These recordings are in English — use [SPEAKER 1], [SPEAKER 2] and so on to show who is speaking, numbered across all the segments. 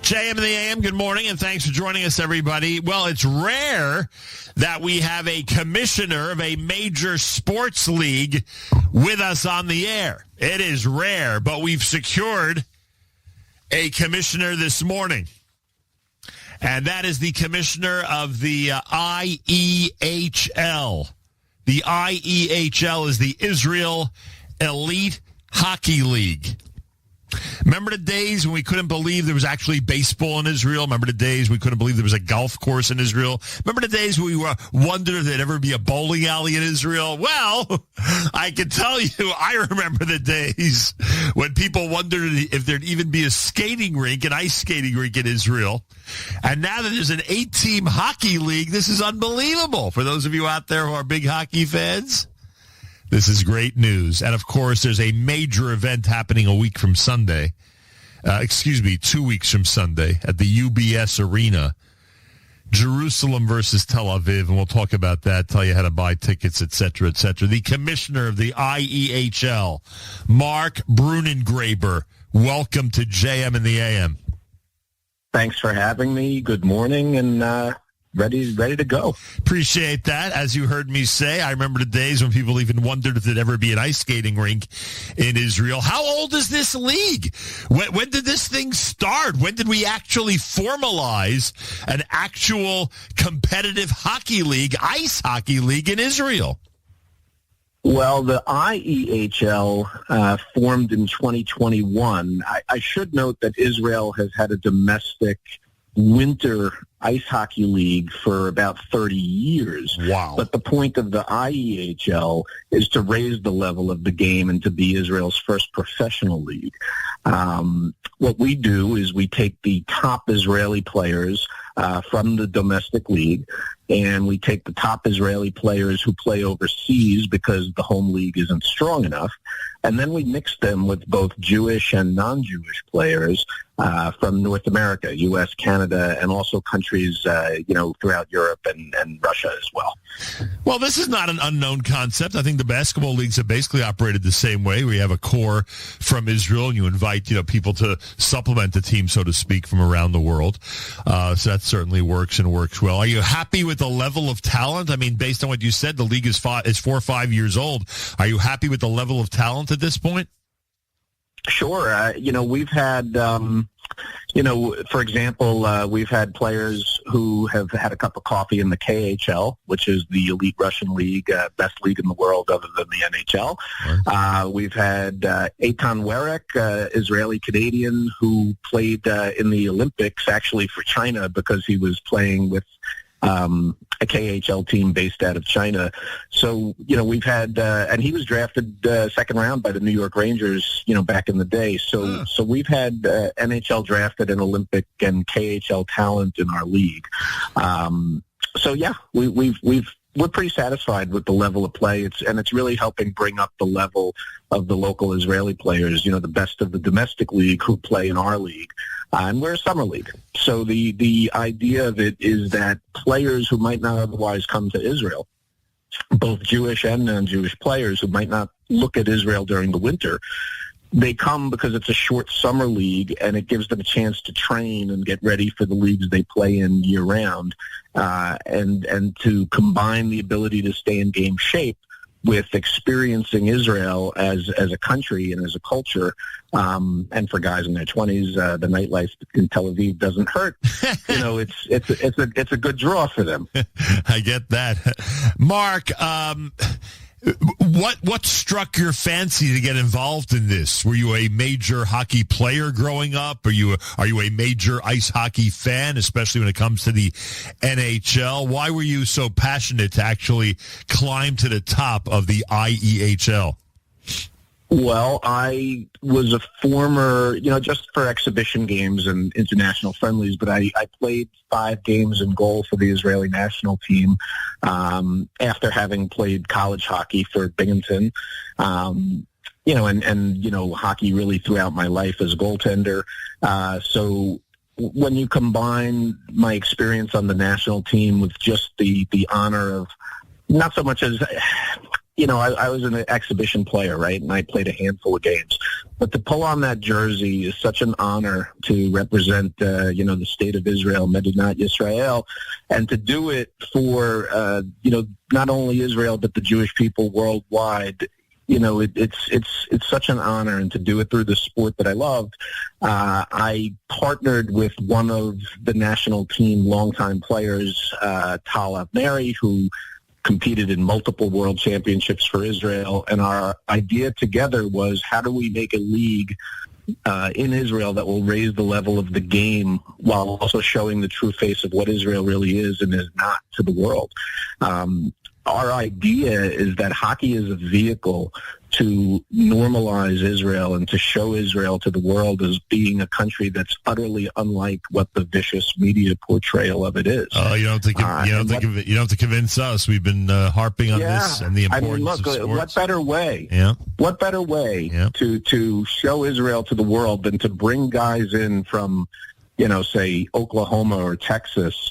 [SPEAKER 1] JM and the AM, good morning, and thanks for joining us, everybody. Well, it's rare that we have a commissioner of a major sports league with us on the air. It is rare, but we've secured a commissioner this morning. And that is the commissioner of the IEHL. The IEHL is the Israel Elite Hockey League. Remember the days when we couldn't believe there was actually baseball in Israel? Remember the days we couldn't believe there was a golf course in Israel? Remember the days when we wondered if there'd ever be a bowling alley in Israel? Well, I can tell you, I remember the days when people wondered if there'd even be a skating rink, an ice skating rink in Israel. And now that there's an 8-team hockey league, this is unbelievable. For those of you out there who are big hockey fans, this is great news. And, of course, there's a major event happening 2 weeks from Sunday at the UBS Arena. Jerusalem versus Tel Aviv, and we'll talk about that, tell you how to buy tickets, et cetera, et cetera. The commissioner of the IEHL, Marc Bruengraber, welcome to JM and the AM.
[SPEAKER 2] Thanks for having me. Good morning, and ready to go.
[SPEAKER 1] Appreciate that. As you heard me say, I remember the days when people even wondered if there'd ever be an ice skating rink in Israel. How old is this league? When did this thing start? When did we actually formalize an actual competitive hockey league, ice hockey league in Israel?
[SPEAKER 2] Well, the IEHL formed in 2021. I should note that Israel has had a domestic winter ice hockey league for about 30 years.
[SPEAKER 1] Wow.
[SPEAKER 2] But the point of the IEHL is to raise the level of the game and to be Israel's first professional league. What we do is we take the top Israeli players from the domestic league, and we take the top Israeli players who play overseas because the home league isn't strong enough, and then we mix them with both Jewish and non-Jewish players from North America, U.S., Canada, and also countries, throughout Europe and Russia as well.
[SPEAKER 1] Well, this is not an unknown concept. I think the basketball leagues have basically operated the same way. We have a core from Israel, and you invite, people to supplement the team, so to speak, from around the world. So that certainly works and works well. Are you happy with the level of talent? I mean, based on what you said, the league is 4 or 5 years old. Are you happy with the level of talent at this point?
[SPEAKER 2] Sure. We've had, for example, we've had players who have had a cup of coffee in the KHL, which is the elite Russian league, best league in the world other than the NHL.
[SPEAKER 1] Right.
[SPEAKER 2] We've had Eitan Werek, Israeli-Canadian, who played in the Olympics, actually for China, because he was playing with a KHL team based out of China. So, we've had, and he was drafted second round by the New York Rangers, back in the day. So we've had NHL drafted and Olympic and KHL talent in our league. We're pretty satisfied with the level of play. It's really helping bring up the level of the local Israeli players, the best of the domestic league who play in our league. And we're a summer league. So the idea of it is that players who might not otherwise come to Israel, both Jewish and non-Jewish players who might not look at Israel during the winter, they come because it's a short summer league, and it gives them a chance to train and get ready for the leagues they play in year-round, and to combine the ability to stay in game shape with experiencing Israel as a country and as a culture. And for guys in their 20s, the nightlife in Tel Aviv doesn't hurt. It's a good draw for them.
[SPEAKER 1] I get that. Marc, what struck your fancy to get involved in this? Were you a major hockey player growing up? Are you a major ice hockey fan, especially when it comes to the NHL? Why were you so passionate to actually climb to the top of the IEHL?
[SPEAKER 2] Well, I was a former, just for exhibition games and international friendlies, but I played 5 games in goal for the Israeli national team after having played college hockey for Binghamton, and hockey really throughout my life as a goaltender. So when you combine my experience on the national team with just the honor of not so much as I was an exhibition player, right? And I played a handful of games. But to pull on that jersey is such an honor to represent, the state of Israel, Medinat Yisrael, and to do it for, not only Israel, but the Jewish people worldwide. It's such an honor, and to do it through the sport that I loved. I partnered with one of the national team longtime players, Tal Avneri, who competed in multiple world championships for Israel, and our idea together was, how do we make a league in Israel that will raise the level of the game while also showing the true face of what Israel really is and is not to the world. Our idea is that hockey is a vehicle to normalize Israel and to show Israel to the world as being a country that's utterly unlike what the vicious media portrayal of it is.
[SPEAKER 1] Oh, you don't have to convince us. We've been harping on this and the importance of sports.
[SPEAKER 2] What better way?
[SPEAKER 1] Yeah.
[SPEAKER 2] What better way to show Israel to the world than to bring guys in from, say Oklahoma or Texas,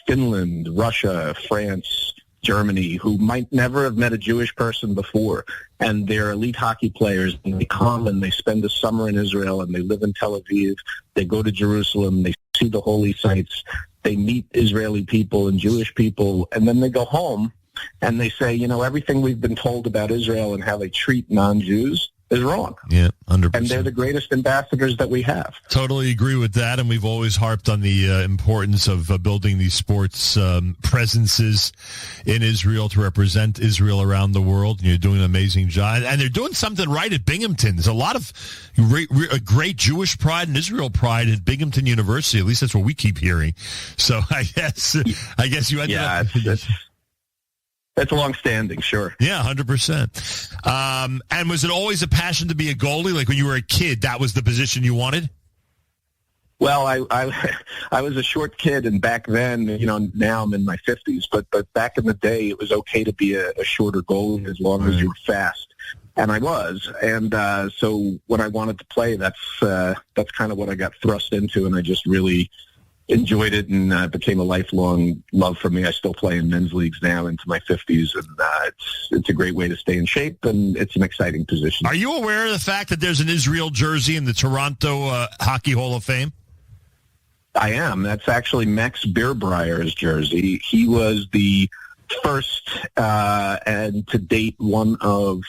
[SPEAKER 2] Finland, Russia, France, Germany, who might never have met a Jewish person before, and they're elite hockey players, and they come and they spend the summer in Israel, and they live in Tel Aviv, they go to Jerusalem, they see the holy sites, they meet Israeli people and Jewish people, and then they go home and they say, everything we've been told about Israel and how they treat non-Jews is wrong.
[SPEAKER 1] Yeah, 100%.
[SPEAKER 2] And they're the greatest ambassadors that we have.
[SPEAKER 1] Totally agree with that, and we've always harped on the importance of building these sports presences in Israel to represent Israel around the world. And you're doing an amazing job, and they're doing something right at Binghamton. There's a lot of great Jewish pride and Israel pride at Binghamton University. At least that's what we keep hearing. So I guess you ended up.
[SPEAKER 2] That's long-standing, sure.
[SPEAKER 1] Yeah, 100%. And was it always a passion to be a goalie? Like when you were a kid, that was the position you wanted?
[SPEAKER 2] Well, I was a short kid, and back then, now I'm in my 50s, but back in the day, it was okay to be a shorter goalie as long as you were fast. And I was. And so when I wanted to play, that's kind of what I got thrust into, and I just really enjoyed it, and became a lifelong love for me. I still play in men's leagues now into my 50s, and it's a great way to stay in shape, and it's an exciting position.
[SPEAKER 1] Are you aware of the fact that there's an Israel jersey in the Toronto Hockey Hall of Fame?
[SPEAKER 2] I am. That's actually Max Beerbreyer's jersey. He was the first and to date one of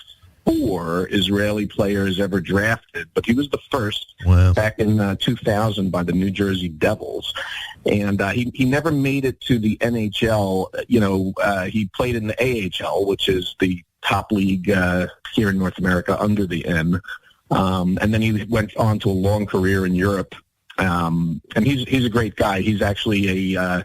[SPEAKER 2] 4 Israeli players ever drafted, but he was the first back in 2000 by the New Jersey Devils. And he never made it to the NHL. He played in the AHL, which is the top league here in North America under the N. And then he went on to a long career in Europe. And he's a great guy. He's actually the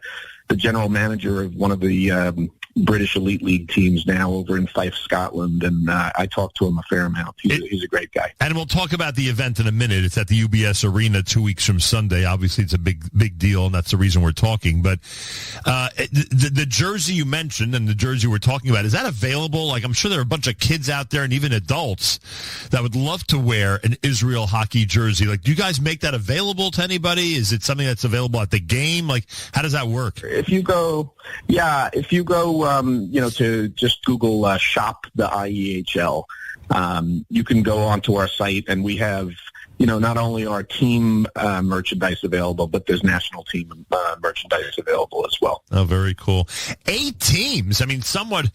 [SPEAKER 2] general manager of one of the British Elite League teams now over in Fife, Scotland, and I talk to him a fair amount. He's a great guy.
[SPEAKER 1] And we'll talk about the event in a minute. It's at the UBS Arena 2 weeks from Sunday. Obviously, it's a big deal, and that's the reason we're talking. But the jersey you mentioned and the jersey we're talking about, is that available? Like, I'm sure there are a bunch of kids out there and even adults that would love to wear an Israel hockey jersey. Like, do you guys make that available to anybody? Is it something that's available at the game? Like, how does that work?
[SPEAKER 2] If you go to just Google shop the IEHL, you can go onto our site, and we have, not only our team merchandise available, but there's national team merchandise available as well.
[SPEAKER 1] Oh, very cool. 8 teams. I mean, somewhat,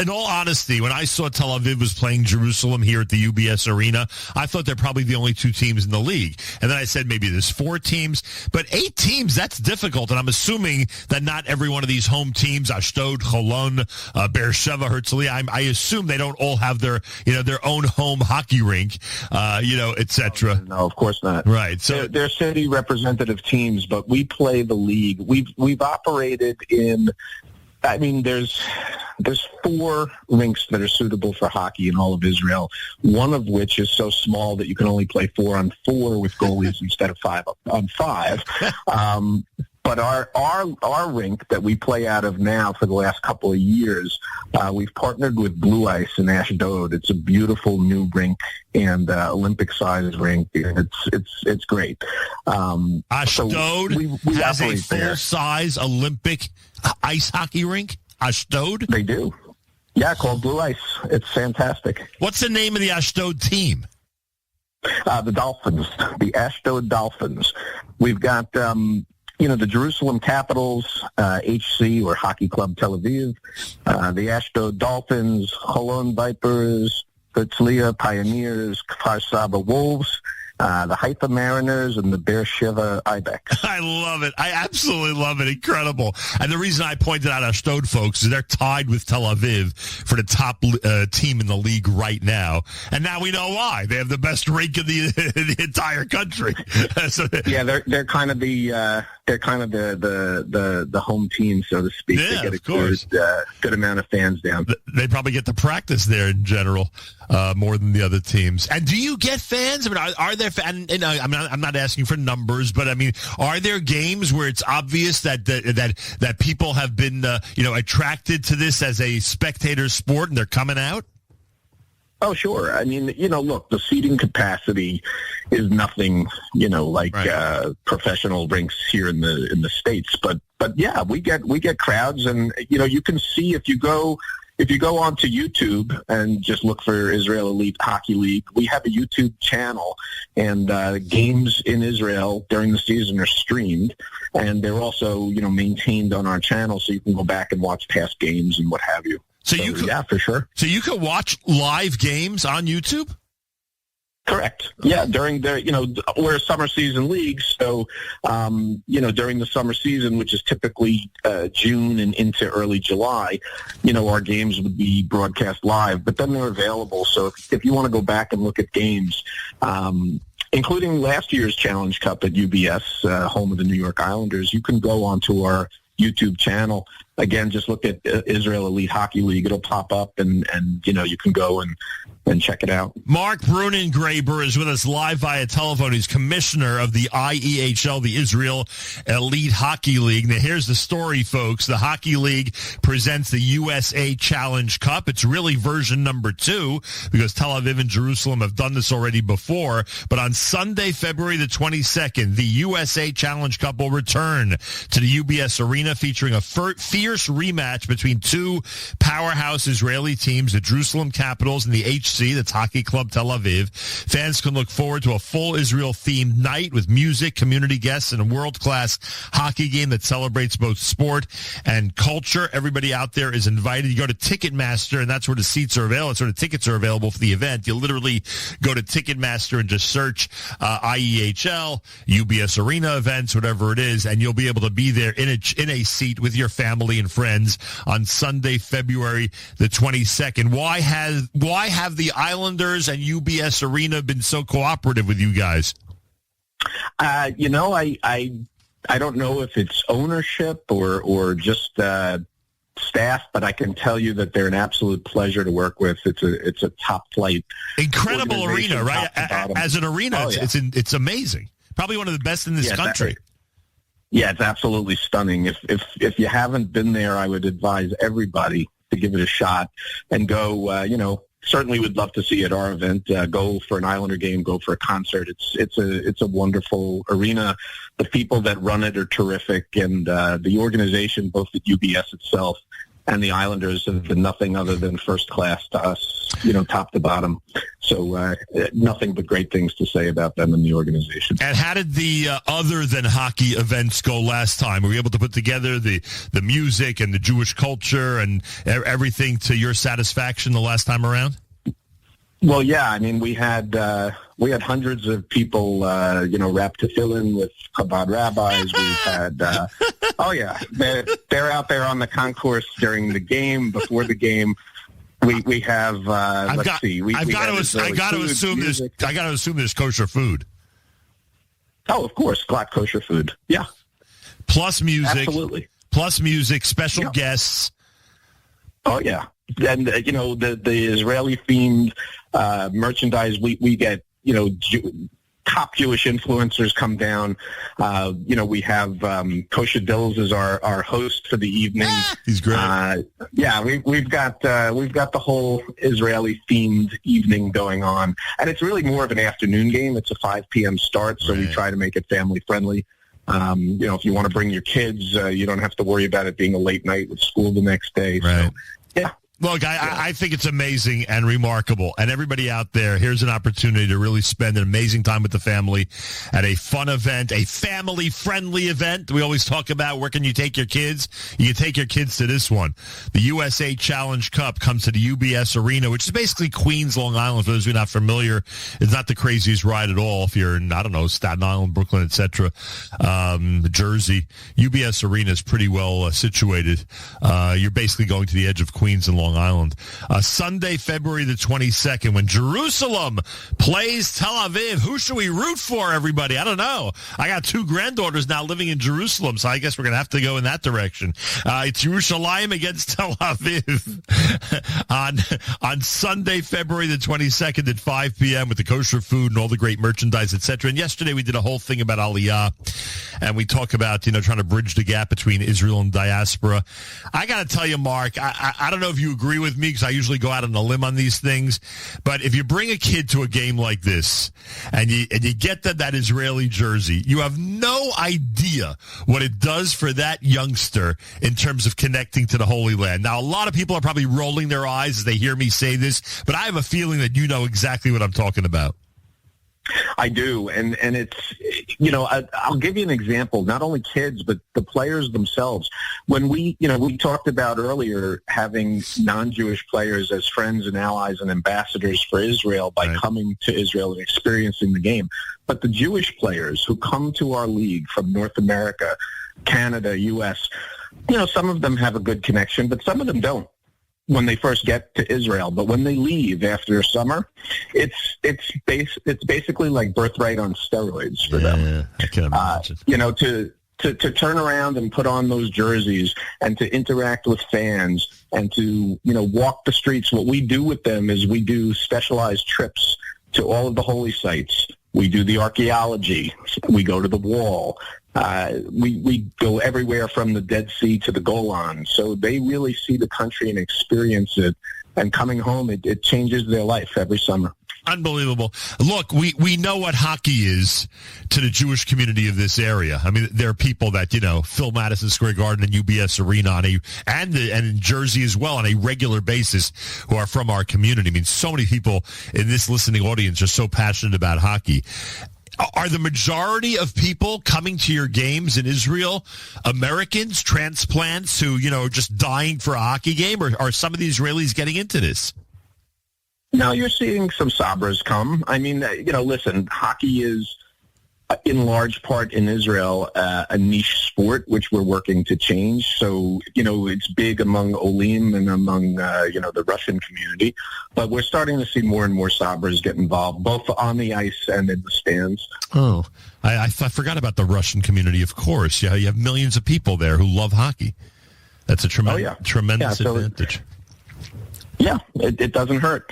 [SPEAKER 1] in all honesty, when I saw Tel Aviv was playing Jerusalem here at the UBS Arena, I thought they're probably the only 2 teams in the league. And then I said maybe there's 4 teams. But 8 teams, that's difficult. And I'm assuming that not every one of these home teams, Ashdod, Cholon, Beersheva, Herzliya, I assume they don't all have their own home hockey rink, etc.
[SPEAKER 2] No, of course not.
[SPEAKER 1] Right. So
[SPEAKER 2] they're city representative teams, but we play the league. We've operated in. I mean, there's 4 rinks that are suitable for hockey in all of Israel. One of which is so small that you can only play 4-on-4 with goalies instead of 5-on-5. But our rink that we play out of now for the last couple of years, we've partnered with Blue Ice in Ashdod. It's a beautiful new rink and Olympic-sized rink. It's great.
[SPEAKER 1] Ashdod
[SPEAKER 2] so we
[SPEAKER 1] has a full-size Olympic ice hockey rink. Ashdod?
[SPEAKER 2] They do. Yeah, called Blue Ice. It's fantastic.
[SPEAKER 1] What's the name of the Ashdod team?
[SPEAKER 2] The Dolphins, the Ashdod Dolphins. We've got, the Jerusalem Capitals, HC, or Hockey Club Tel Aviv, the Ashdod Dolphins, Holon Vipers, Herzliya Pioneers, Kfar Saba Wolves, the Haifa Mariners, and the Beersheba Ibex.
[SPEAKER 1] I love it. I absolutely love it. Incredible. And the reason I pointed out Ashdod, folks, is they're tied with Tel Aviv for the top team in the league right now. And now we know why. They have the best rink in the entire country.
[SPEAKER 2] Yeah, they're kind of the home team, so to speak.
[SPEAKER 1] Yeah,
[SPEAKER 2] they get a good amount of fans down.
[SPEAKER 1] They probably get to practice there in general more than the other teams. And do you get fans? I mean, are there? And I'm not asking for numbers, but I mean, are there games where it's obvious that people have been attracted to this as a spectator sport and they're coming out?
[SPEAKER 2] Oh, sure. I mean, look, the seating capacity is nothing, like professional rinks here in the States. But yeah, we get crowds, and you can see if you go onto YouTube and just look for Israel Elite Hockey League, we have a YouTube channel, and games in Israel during the season are streamed, and they're also maintained on our channel, so you can go back and watch past games and what have you. So yeah, for sure.
[SPEAKER 1] So you can watch live games on YouTube?
[SPEAKER 2] Correct. Yeah, during we're a summer season league, so during the summer season, which is typically June and into early July, our games would be broadcast live, but then they're available. So if you want to go back and look at games, including last year's Challenge Cup at UBS, home of the New York Islanders, you can go onto our YouTube channel. Again, just look at Israel Elite Hockey League. It'll pop up, and you can go and check it out.
[SPEAKER 1] Marc Bruengraber is with us live via telephone. He's commissioner of the IEHL, the Israel Elite Hockey League. Now, here's the story, folks. The Hockey League presents the USA Challenge Cup. It's really version number 2 because Tel Aviv and Jerusalem have done this already before. But on Sunday, February the 22nd, the USA Challenge Cup will return to the UBS Arena, featuring a fierce rematch between two powerhouse Israeli teams, the Jerusalem Capitals and the HC, that's Hockey Club Tel Aviv. Fans can look forward to a full Israel-themed night with music, community guests, and a world-class hockey game that celebrates both sport and culture. Everybody out there is invited. You go to Ticketmaster, and that's where the seats are available. That's where the tickets are available for the event. You literally go to Ticketmaster and just search IEHL, UBS Arena events, whatever it is, and you'll be able to be there in a seat with your family and friends on Sunday, February the 22nd. Why have the Islanders and UBS Arena been so cooperative with you guys?
[SPEAKER 2] I don't know if it's ownership or just staff, but I can tell you that they're an absolute pleasure to work with. It's a top flight,
[SPEAKER 1] incredible arena, right? As an arena, it's amazing. Probably one of the best in this country.
[SPEAKER 2] Yeah, it's absolutely stunning. If you haven't been there, I would advise everybody to give it a shot and go. Certainly would love to see at our event. Go for an Islander game, go for a concert. It's a wonderful arena. The people that run it are terrific, and the organization, both at UBS itself and the Islanders, have been nothing other than first class to us, top to bottom. So nothing but great things to say about them and the organization.
[SPEAKER 1] And how did the other than hockey events go last time? Were you able to put together the music and the Jewish culture and everything to your satisfaction the last time around?
[SPEAKER 2] Well, yeah. I mean, we had hundreds of people, wrapped tefillin with Chabad rabbis. We've had, they're out there on the concourse during the game, before the game. We have. I got to assume there's kosher food. Oh, of course, glatt kosher food. Yeah.
[SPEAKER 1] Plus music.
[SPEAKER 2] Absolutely.
[SPEAKER 1] Plus music. Special guests.
[SPEAKER 2] Oh yeah, and the Israeli themed merchandise. We get top Jewish influencers come down. We have Kosher Dills as our host for the evening.
[SPEAKER 1] He's great.
[SPEAKER 2] We've got the whole Israeli themed evening going on, and it's really more of an afternoon game. It's a 5 p.m. start, so we try to make it family friendly. If you want to bring your kids, you don't have to worry about it being a late night with school the next day.
[SPEAKER 1] Right.
[SPEAKER 2] So, yeah.
[SPEAKER 1] Look, I think it's amazing and remarkable. And everybody out there, here's an opportunity to really spend an amazing time with the family at a fun event, a family-friendly event. We always talk about where can you take your kids? You can take your kids to this one. The USA Challenge Cup comes to the UBS Arena, which is basically Queens, Long Island. For those who are not familiar, it's not the craziest ride at all. If you're in, I don't know, Staten Island, Brooklyn, etc., Jersey, UBS Arena is pretty well situated. You're basically going to the edge of Queens and Long Island. Sunday, February the 22nd, when Jerusalem plays Tel Aviv. Who should we root for, everybody? I don't know. I got 2 granddaughters now living in Jerusalem, so I guess we're going to have to go in that direction. It's Yerushalayim against Tel Aviv on Sunday, February the 22nd at 5 p.m. with the kosher food and all the great merchandise, etc. And yesterday we did a whole thing about Aliyah, and we talk about, trying to bridge the gap between Israel and diaspora. I got to tell you, Mark, I don't know if you agree with me, because I usually go out on a limb on these things, but if you bring a kid to a game like this and you get that Israeli jersey, you have no idea what it does for that youngster in terms of connecting to the Holy Land. Now, a lot of people are probably rolling their eyes as they hear me say this, but I have a feeling that you know exactly what I'm talking about.
[SPEAKER 2] I do, and it's, I'll give you an example. Not only kids, but the players themselves. When we talked about earlier having non-Jewish players as friends and allies and ambassadors for Israel by coming to Israel and experiencing the game. But the Jewish players who come to our league from North America, Canada, U.S., some of them have a good connection, but some of them don't when they first get to Israel. But when they leave after summer, it's basically like birthright on steroids for them.
[SPEAKER 1] I can imagine.
[SPEAKER 2] To turn around and put on those jerseys and to interact with fans and to, walk the streets. What we do with them is we do specialized trips to all of the holy sites. We do the archaeology. We go to the wall. We go everywhere from the Dead Sea to the Golan. So they really see the country and experience it. And coming home, it changes their life every summer.
[SPEAKER 1] Unbelievable. Look, we know what hockey is to the Jewish community of this area. I mean, there are people that, fill Madison Square Garden and UBS Arena and in Jersey as well on a regular basis who are from our community. I mean, so many people in this listening audience are so passionate about hockey. Are the majority of people coming to your games in Israel Americans, transplants who, are just dying for a hockey game, or are some of the Israelis getting into this?
[SPEAKER 2] No, you're seeing some Sabras come. I mean, listen, hockey is in large part in Israel a niche sport, which we're working to change. So, it's big among Olim and among, the Russian community. But we're starting to see more and more Sabras get involved, both on the ice and in the stands.
[SPEAKER 1] Oh, I forgot about the Russian community, of course. Yeah, you have millions of people there who love hockey. That's a tremendous advantage.
[SPEAKER 2] Yeah, it doesn't hurt.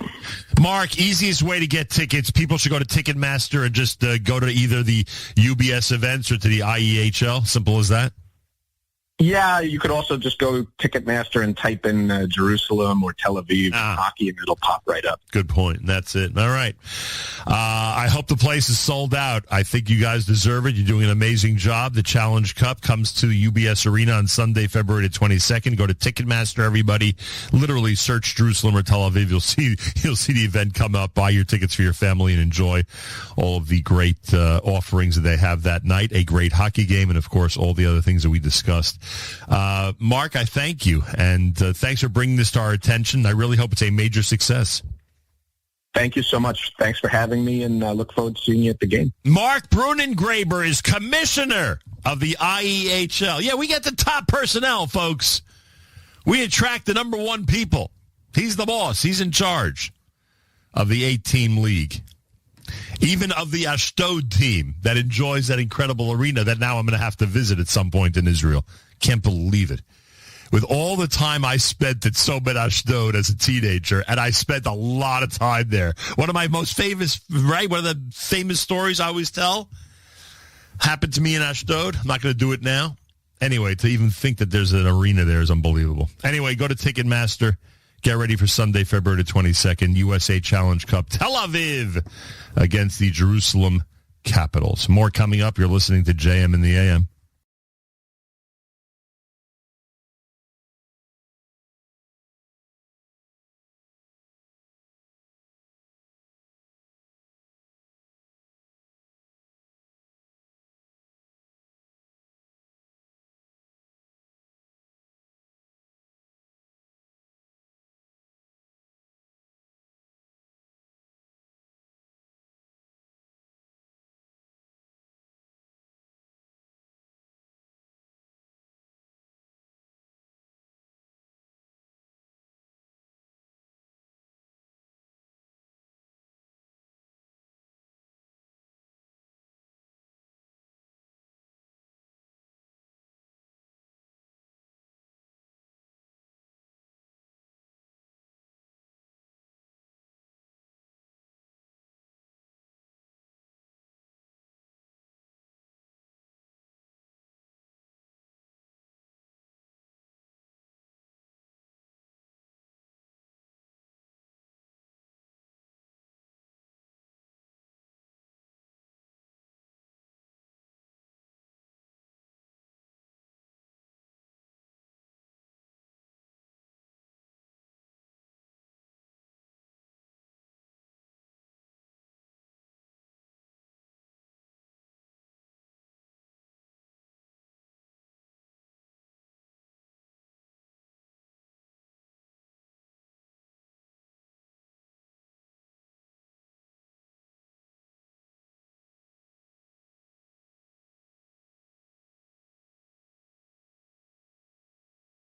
[SPEAKER 1] Mark, easiest way to get tickets, people should go to Ticketmaster and just go to either the UBS events or to the IEHL. Simple as that.
[SPEAKER 2] Yeah, you could also just go Ticketmaster and type in Jerusalem or Tel Aviv hockey, and it'll pop right up.
[SPEAKER 1] Good point. That's it. All right. I hope the place is sold out. I think you guys deserve it. You're doing an amazing job. The Challenge Cup comes to UBS Arena on Sunday, February 22nd. Go to Ticketmaster, everybody. Literally search Jerusalem or Tel Aviv. You'll see the event come up. Buy your tickets for your family and enjoy all of the great offerings that they have that night. A great hockey game and, of course, all the other things that we discussed. Mark, I thank you, and thanks for bringing this to our attention. I really hope it's a major success.
[SPEAKER 2] Thank you so much. Thanks for having me, and I look forward to seeing you at the game.
[SPEAKER 1] Marc Bruengraber is commissioner of the IEHL. Yeah, we get the top personnel, folks. We attract the number one people. He's the boss. He's in charge of the 8-team league. Even of the Ashdod team that enjoys that incredible arena that now I'm going to have to visit at some point in Israel. Can't believe it. With all the time I spent at Somet Ashdod as a teenager, and I spent a lot of time there. One of my most famous, right, one of the famous stories I always tell happened to me in Ashdod. I'm not going to do it now. Anyway, to even think that there's an arena there is unbelievable. Anyway, go to Ticketmaster. Get ready for Sunday, February 22nd, USA Challenge Cup, Tel Aviv against the Jerusalem Capitals. More coming up. You're listening to JM in the AM.